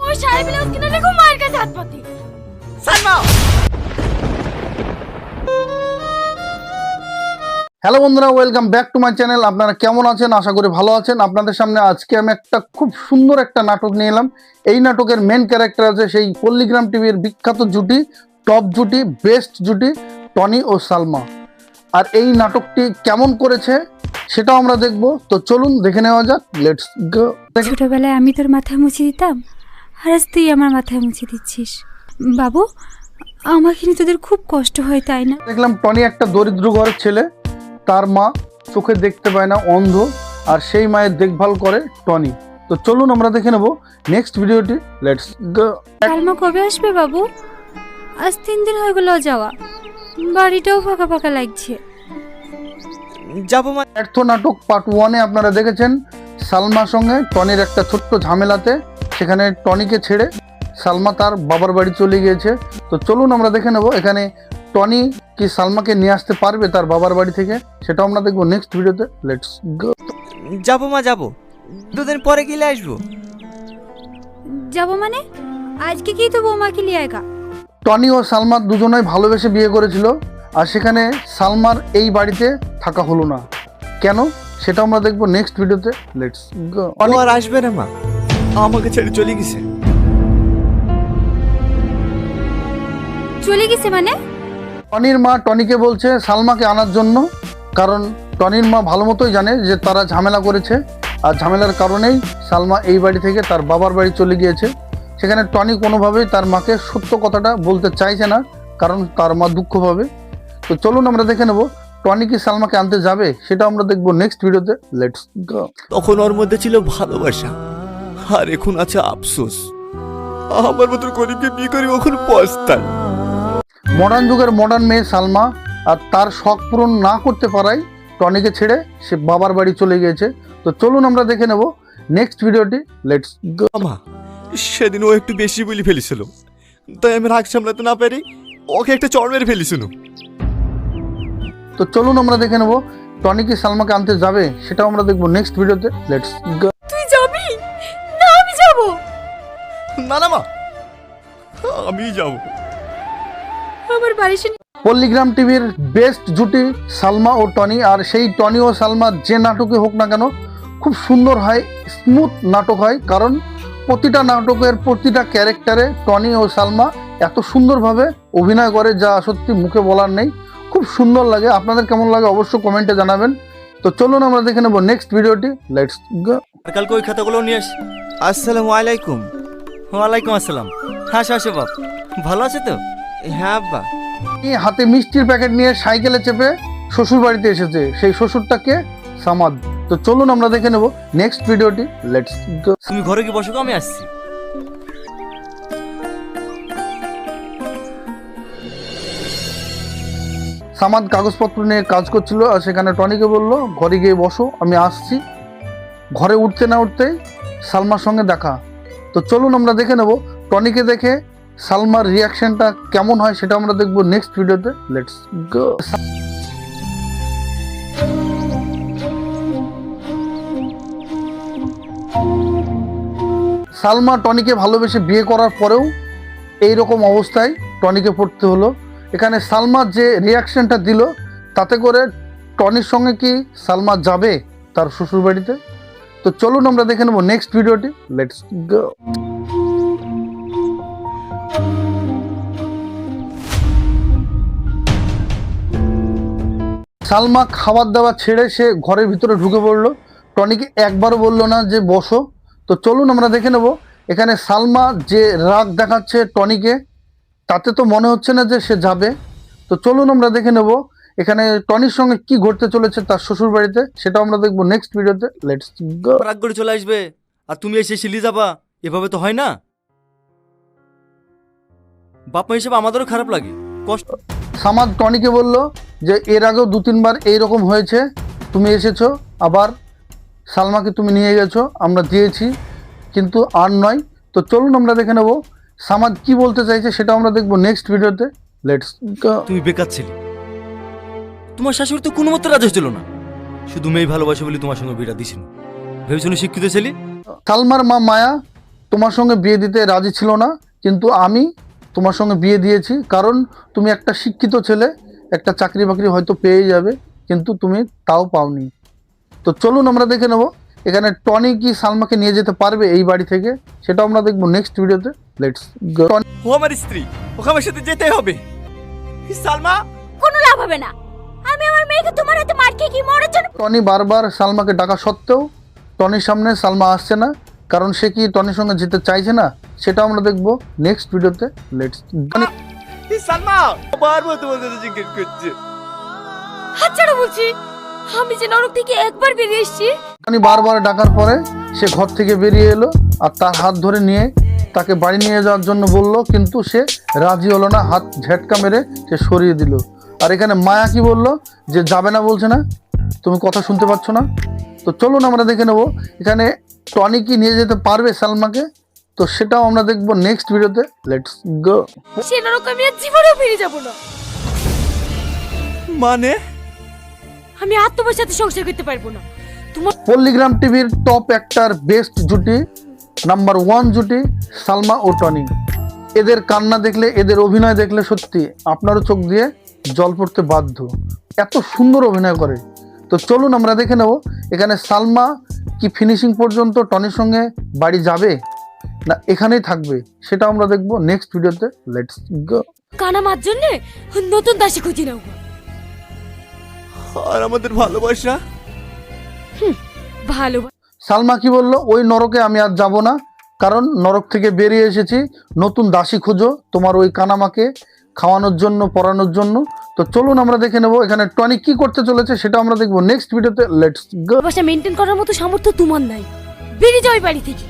ওই শাড়ি ব্লাউজ কিনে রেখো মায়ের কাছে হাত পাতি। সালমা, হ্যালো বন্ধুরা, welcome back to my channel. আপনারা কেমন আছেন? আশা করি ভালো আছেন। আপনাদের সামনে আজকে আমি একটা খুব সুন্দর একটা নাটক নিয়ে এলাম। এই নাটকের মেন ক্যারেক্টার আছে সেই পল্লিগ্রাম টিভির বিখ্যাত জুটি, টপ জুটি, বেস্ট জুটি টনি ও সালমা। আর এই নাটকটি কেমন করেছে সেটাও আমরা দেখব। তো চলুন দেখে নেওয়া যাক। Let's go. ছোটবেলায় আমি তোর মাথায় মুছে দিতাম, আর আজ তুই আমার মাথায় মুছে দিচ্ছিস। বাবু, আমাকে নিয়ে তোদের খুব কষ্ট হয়, তাই না? দেখলাম টনি একটা দরিদ্র ঘরের ছেলে, তার মা চোখে দেখতে পায় না, অন্ধ, আর সেই মায়ের দেখভাল করে টনি। তো চলুন আমরা দেখে নেব নেক্সট ভিডিওটি। Let's go. সালমা কবে আসবে বাবু? আজ 3 দিন হয়ে গেল যাওয়া, বাড়িটাও ফাঁকা ফাঁকা লাগছে। যাবো মা। ব্যর্থ নাটক পার্ট 1-এ আপনারা দেখেছেন সালমার সঙ্গে টনির একটা ছোট্ট ঝামেলাতে সেখানে টনিকে ছেড়ে সালমা তার বাবার বাড়ি চলে গিয়েছে। তো চলুন আমরা দেখে নেব এখানে টনি কি সালমাকে নিয়ে আসতে পারবে তার বাবার বাড়ি থেকে, সেটাও আমরা দেখবো নেক্সট ভিডিওতে। লেটস গো। যাবো মা, যাবো। 2 দিন পরে গেলে আসবো। যাবো মানে? আজকে কি তো বৌমাকে লিয়ে আয়গা? টনি ও সালমা দুজনেই ভালোবেসে বিয়ে করেছিল, আর সেখানে সালমার এই বাড়িতে থাকা হলো না কেন, সেটা আমরা দেখবো নেক্সট ভিডিওতে। লেটস গো। ও আর আসবে না মা, আমাকে ছেড়ে চলে গেছে। চলে গেছে মানে? টনির মা টনিকে বলছে সালমাকে আনার জন্য, কারণ টনির মা ভালো মতোই জানে যে তারা ঝামেলা করেছে, আর ঝামেলার কারণেই সালমা এই বাড়ি থেকে তার বাবার বাড়ি চলে গিয়েছে। সেখানে টনি কোনোভাবেই তার মাকে সত্য কথাটা বলতে চাইছে না, কারণ তার মা দুঃখ পাবে। তো চলুন আমরা দেখে নেব টনি কি সালমাকে আনতে যাবে, সেটা আমরা দেখবো নেক্সট ভিডিওতে। লেটস গো। তখন ওর মধ্যে ছিল ভালোবাসা, আর এখন আছে আফসোস। আমার মতো গরিবকে বিয়ে করে ওখানে পস্তান। মডার্ন যুগের মডার্ন মেয়ে সালমা, আর তার শখ পূরণ না করতে পারায় টনিকে ছেড়ে সে বাবার বাড়ি চলে গিয়েছে। তো চলুন আমরা দেখে নেব নেক্সট ভিডিওটি। Let's go. মা, সেদিন ও একটু বেশি বলে ফেলেছিল, তাই আমি রাগ সামলাতে না পেরে ওকে একটা চড় মেরে ফেলেছিল। তো চলুন আমরা দেখে নেব টনি কি সালমাকে আনতে যাবে, সেটাও আমরা দেখবো নেক্সট ভিডিওতে। লেটস গো। তুই যাবি না? আমি যাব। না না মা, আমি যাব। আমার বাড়ি শুনে পল্লিগ্রাম টিভির বেস্ট জুটি সালমা ও টনি, আর সেই টনি ও সালমা যে নাটকে হোক না কেন খুব সুন্দর হয়, স্মুথ নাটক হয়, কারণ প্রতিটা নাটকের প্রতিটা ক্যারেক্টারে টনি ও সালমা এত সুন্দরভাবে অভিনয় করে যা সত্যি মুখে বলার নেই। খুব সুন্দর লাগে। আপনাদের কেমন লাগে অবশ্যই কমেন্টে জানাবেন। তো চলুন আমরা দেখে নেব নেক্সট ভিডিওটি। Let's go. আর কালকে ওই খাতাগুলো নিয়ে আস। আসসালামু আলাইকুম। ওয়ালাইকুম আসসালাম। হ্যাঁ আসো বাপ, ভালো আছে তো? হ্যাঁ আব্বা। এই হাতে মিষ্টির প্যাকেট নিয়ে সাইকেলে চেপে শ্বশুর বাড়িতে এসেছে, সেই শ্বশুরটাকে সামাদ। তো চলুন আমরা দেখে নেব নেক্সট ভিডিওটি। Let's go. তুমি ঘরে কি বসো, আমি আসছি। সামাদ কাগজপত্র নিয়ে কাজ করছিল, আর সেখানে টনিকে বলল ঘরে গিয়ে বসো, আমি আসছি। ঘরে উঠতে না উঠতেই সালমার সঙ্গে দেখা। তো চলুন আমরা দেখে নেব টনিকে দেখে সালমার রিয়াকশনটা কেমন হয়, সেটা আমরা দেখবো নেক্সট ভিডিওতে। লেটস গো। সালমা টনিকে ভালোবেসে বিয়ে করার পরেও এই রকম অবস্থায় টনিকে পড়তে হলো। এখানে সালমা যে রিয়াকশনটা দিল, তাতে করে টনির সঙ্গে কি সালমা যাবে তার শ্বশুর বাড়িতে? তো চলুন আমরা দেখে নেব নেক্সট ভিডিওটি। Let's go. সালমা খাবার দাবার ছেড়ে সে ঘরের ভিতরে ঢুকে পড়লো, টনিকে একবারও বললো না যে বসো। তো চলুন আমরা দেখে নেব এখানে সালমা যে রাগ দেখাচ্ছে টনিকে, তাতে তো মনে হচ্ছে না যে সে যাবে। তো চলুন আমরা দেখে নেব এখানে টনির সঙ্গে কি ঘটতে চলেছে তার শ্বশুর বাড়িতে, সেটা আমরা দেখবো নেক্সট ভিডিওতে। লেটস গো। রাগ করে চলে আসবে আর তুমি এসে সিলি যাবা, এভাবে তো হয় না। বাপ মা হিসেবে আমাদেরও খারাপ লাগে, কষ্ট। সামাদ টনিকে বলল যে এর আগেও 2-3 বার এইরকম হয়েছে, তুমি এসেছো, আবার সালমাকে তুমি নিয়ে গেছো, আমরা দিয়েছি, কিন্তু আর নয়। তো চলুন আমরা দেখে নেব সামাদ কি বলতে চাইছে, সেটা আমরা দেখবো নেক্সট ভিডিওতে। লেটস গো। তুমি বেকার ছেলে, তোমার শাশুড়ি তো কোনো মতো রাজি হচ্ছিল না, শুধু মেয়ে ভালোবাসে বলে তোমার সঙ্গে বিয়েটা দিছিল। ভেবেছিল শিক্ষিত ছেলে। সালমার মা মায়া তোমার সঙ্গে বিয়ে দিতে রাজি ছিল না, কিন্তু আমি তোমার সঙ্গে বিয়ে দিয়েছি, কারণ তুমি একটা শিক্ষিত ছেলে, একটা চাকরি বাকরি হয়তো পেয়ে যাবে, কিন্তু তুমি তাও পাওনি। তো চলুন আমরা দেখে নেব এখানে টনি কি সালমাকে নিয়ে যেতে পারবে এই বাড়ি থেকে, সেটা আমরা দেখবো নেক্সট ভিডিওতে। লেটস গো। ও আমার স্ত্রী, ওকে আমার সাথে যেতেই হবে। সালমা, কোনো লাভ হবে না। আমি আমার মেয়েকে তোমার হাতে মার খেয়ে কি মরার জন্য। টনি বারবার সালমাকে ডাকা সত্ত্বেও টনির সামনে সালমা আসছে না, কারণ সে কি টনির সঙ্গে যেতে চাইছে না, সেটা আমরা দেখবো নেক্সট ভিডিওতে। লেটস সালমা বারবার তোমার কাছে জিজ্ঞেস করছে। হাত ছাড়ো বলছি। আমি যে নরক থেকে একবার বেরিয়ে এসেছি। টনি বারবার ডাকার পরে সে ঘর থেকে বেরিয়ে এলো আর তার হাত ধরে নিয়ে তাকে বাড়ি নিয়ে যাওয়ার জন্য বলল, কিন্তু সে রাজি হলো না, হাত ঝেটকা মেরে সে সরিয়ে দিল। আর এখানে মায়া কি বলল, যে যাবে না বলছে না, তুমি কথা শুনতে পাচ্ছ না। তো চলুন আমরা দেখে নেব এখানে টনি কি নিয়ে যেতে পারবে সালমাকে, তো সেটাও আমরা দেখবো নেক্সট ভিডিওতে। লেটস গো। সে নরক আমি আর জীবনেও ফিরে যাব না। মানে আমি আর তোমার সাথে সংসার করতে পারবো না। তোমার পল্লিগ্রাম টিভির টপ অ্যাক্টর বেস্ট জুটি, নাম্বার 1 জুটি সালমা ও টনি। এদের কান্না দেখলে, এদের অভিনয় দেখলে সত্যি আপনারও চোখ দিয়ে জল পড়তে বাধ্য, এত সুন্দর অভিনয় করে। তো চলুন আমরা দেখে নেব এখানে সালমা কি ফিনিশিং পর্যন্ত টনির সঙ্গে বাড়ি যাবে না এখানেই থাকবে, সেটা আমরা দেখবো নেক্সট ভিডিওতে। লেটস গো। কানা মার জন্য নতুন দাসী খুঁজি নাও। আর আমাদের ভালোবাসা? ভালো। সালমা কি বলল, ওই নরকে আমি আর যাব না, কারণ নরক থেকে বেরিয়ে এসেছি, নতুন দাসী খুঁজো তোমার ওই কানামাকে খাওয়ানোর জন্য, পড়ানোর জন্য। তো চলুন আমরা দেখে নেব এখানে টনি কি করতে চলেছে, সেটা আমরা দেখবো নেক্সট ভিডিওতে। লেটস গো। ভালোবাসা মেনটেন করার মতো সামর্থ্য তোমার নাই। বেরিয়ে যাও এই বাড়ি থেকে।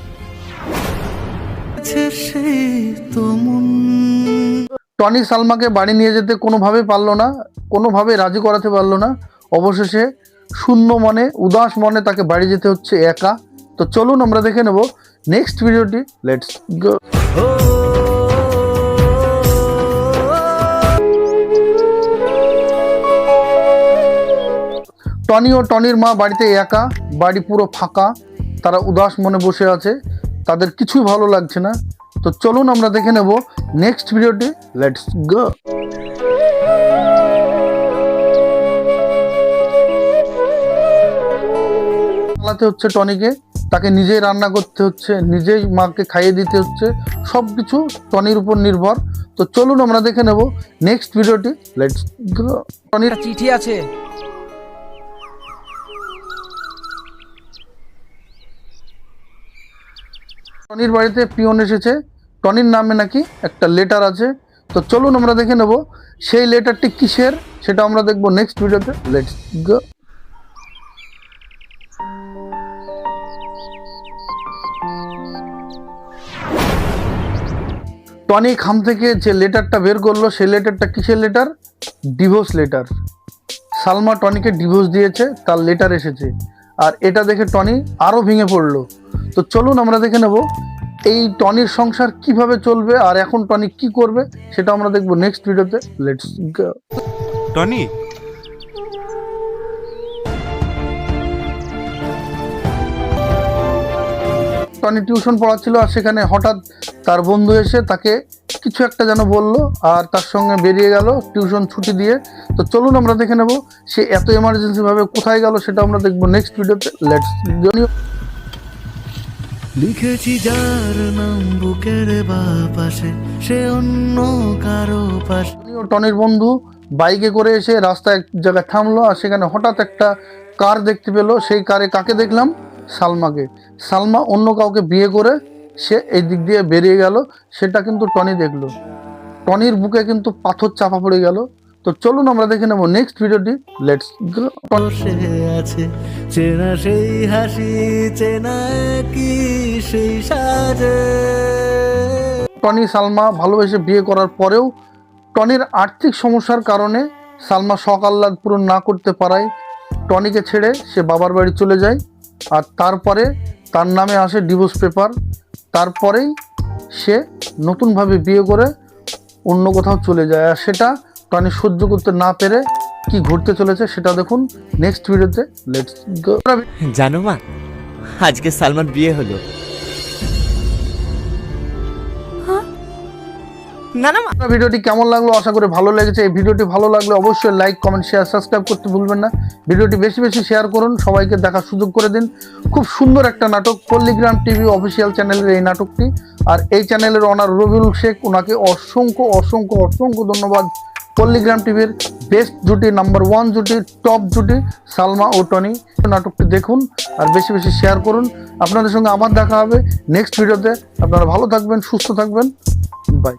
টনি সালমাকে বাড়ি নিয়ে যেতে কোনোভাবে পারলো না, কোনোভাবে রাজি করাতে পারলো না। অবশেষে শূন্য মনে, উদাস মনে তাকে বাড়ি যেতে হচ্ছে একা। তো চলুন আমরা দেখে নেব নেক্সট ভিডিওটি। Let's go. টনি ও টনির মা বাড়িতে একা, বাড়ি পুরো ফাঁকা, তারা উদাস মনে বসে আছে, তাদের কিছুই ভালো লাগছে না। তো চলুন আমরা দেখে নেব নেক্সট ভিডিওটি। Let's go. চালাতে হচ্ছে টনিকে, তাকে নিজেই রান্না করতে হচ্ছে, নিজেই মাকে খাইয়ে দিতে হচ্ছে, সব কিছু টনির উপর নির্ভর। তো চলুন আমরা দেখে নেব নেক্সট ভিডিওটি। Let's go. টনির চিঠি আছে। টনির বাড়িতে পিয়ন এসেছে, টনির নামে নাকি একটা লেটার আছে। তো চলুন আমরা দেখে নেব সেই লেটারটি কিসের, সেটা আমরা দেখবো নেক্সট ভিডিওতে। Let's go. টনি খাম থেকে যে লেটারটা বের করলো, সেই লেটারটা কিসের লেটার? Divorce letter. সালমা টনিকে ডিভোর্স দিয়েছে, তার লেটার এসেছে। আর এটা দেখে টনি আরও ভেঙে পড়লো। তো চলুন আমরা দেখে নেব এই টনির সংসার কিভাবে চলবে আর এখন টনি কি করবে, সেটা আমরা দেখবো নেক্সট ভিডিওতে। Let's go. Tony, Tony tuition পড়াচ্ছিল, আর সেখানে হঠাৎ তার বন্ধু এসে তাকে কিছু একটা যেন বললো, আর তার সঙ্গে বেরিয়ে গেল টিউশন ছুটি দিয়ে। তো চলুন আমরা দেখে নেব সে এত এমার্জেন্সি ভাবে কোথায় গেল, সেটা আমরা দেখবো নেক্সট ভিডিওতে। লেটস গো। লিখেছি যার নাম বুকের বাপাশে, সে অন্য কারো পাশে। টনি ও টনির বন্ধু বাইকে করে এসে রাস্তায় এক জায়গায় থামলো, আর সেখানে হঠাৎ একটা কার দেখতে পেলো। সেই কারে কাকে দেখলাম? সালমাকে। সালমা অন্য কাউকে বিয়ে করে সে এই দিক দিয়ে বেরিয়ে গেল, সেটা কিন্তু টনি দেখলো। টনির বুকে কিন্তু পাথর চাপা পড়ে গেল। তো চলুন আমরা দেখে নেব নেক্সট ভিডিওটি। Let's go. বসে আছে চেনা সেই হাসি, চেনা কি সেই সাজে। টনি সালমা ভালোবেসে বিয়ে করার পরেও টনির আর্থিক সমস্যার কারণে সালমা শখ আহ্লাদ পূরণ না করতে পারায় টনিকে ছেড়ে সে বাবার বাড়ি চলে যায়। আর তারপরে তার নামে আসে ডিভোর্স পেপার। তারপরেই সে নতুনভাবে বিয়ে করে অন্য কোথাও চলে যায়, আর সেটা টনি সহ্য করতে না পেরে কি ঘটতে চলেছে সেটা দেখুন নেক্সট ভিডিওতে। লেটস গো। জানো মা, আজকে সালমার বিয়ে হলো। না না মা। ভিডিওটি কেমন লাগলো আশা করি ভালো লেগেছে। এই ভিডিওটি ভালো লাগলে অবশ্যই লাইক কমেন্ট শেয়ার সাবস্ক্রাইব করতে ভুলবেন না। ভিডিওটি বেশি বেশি শেয়ার করুন, সবাইকে দেখার সুযোগ করে দিন। খুব সুন্দর একটা নাটক, পল্লীগ্রাম টিভি অফিসিয়াল চ্যানেলের এই নাটকটি। আর এই চ্যানেলের ওনার রবিউল শেখ, ওনাকে অসংখ্য অসংখ্য অসংখ্য ধন্যবাদ। পল্লীগ্রাম টিভির বেস্ট জুটি, নাম্বার 1 জুটি, টপ জুটি সালমা ও টনি। নাটকটি দেখুন আর বেশি বেশি শেয়ার করুন। আপনাদের সঙ্গে আমার দেখা হবে নেক্সট ভিডিওতে। আপনারা ভালো থাকবেন, সুস্থ থাকবেন। বাই।